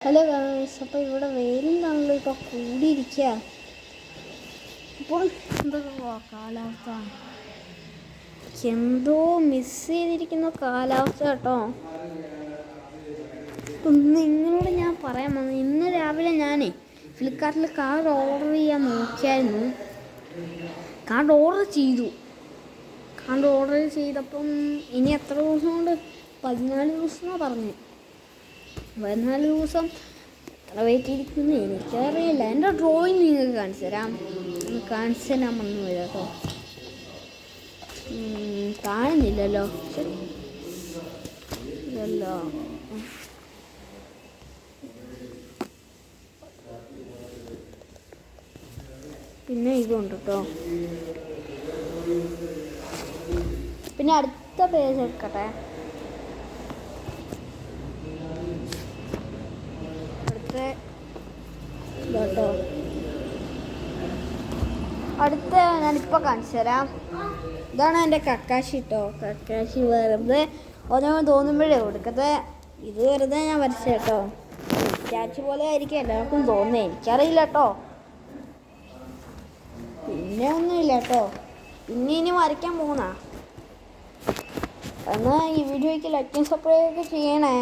Hello guys, അപ്പോൾ ഇവിടെ വെയിലും തണലും ഇപ്പോൾ കൂടിയിരിക്കുക. ഇപ്പോൾ എന്തൊക്കെ കാലാവസ്ഥ, എന്തോ മിസ് ചെയ്തിരിക്കുന്ന കാലാവസ്ഥ കേട്ടോ. നിങ്ങളോട് ഞാൻ പറയാൻ വന്നു, ഇന്ന് രാവിലെ ഞാനേ ഫ്ലിപ്കാർട്ടിൽ കാർഡ് ഓർഡർ ചെയ്യാൻ നോക്കിയായിരുന്നു. കാർഡ് ഓർഡർ ചെയ്തപ്പം ഇനി എത്ര ദിവസം കൊണ്ട് 14 ദിവസമാണ് പറഞ്ഞത്. 14 ദിവസം എത്ര വെയിറ്റ് ചെയ്തിരിക്കുന്നു എനിക്കറിയില്ല. എൻ്റെ ഡ്രോയിങ് നിങ്ങൾക്ക് കാണിച്ചു തരാം. വന്നു വരാം കേട്ടോ. കാണുന്നില്ലല്ലോ. ഇല്ലല്ലോ. പിന്നെ ഇതുണ്ട് കേട്ടോ. പിന്നെ അടുത്ത പേജ് എടുക്കട്ടെ. അടുത്ത ഞാനിപ്പോൾ കാണിച്ചു തരാം. ഇതാണ് എൻ്റെ കക്കാശി കേട്ടോ. കക്കാശി വെറുതെ ഓരോ തോന്നുമ്പോഴേ കൊടുക്കത്തെ. ഇത് വെറുതെ ഞാൻ വരച്ച കേട്ടോ. സ്റ്റാച്ചു പോലെ ആയിരിക്കും എല്ലാവർക്കും തോന്നുന്നത്, എനിക്കറിയില്ല കേട്ടോ. പിന്നെ ഒന്നുമില്ല കേട്ടോ. പിന്നെ ഇനി വരയ്ക്കാൻ പോകുന്ന എന്നാൽ ഈ വീഡിയോയ്ക്ക് ലൈക്കും സബ്സ്ക്രൈബ് ഒക്കെ ചെയ്യണേ.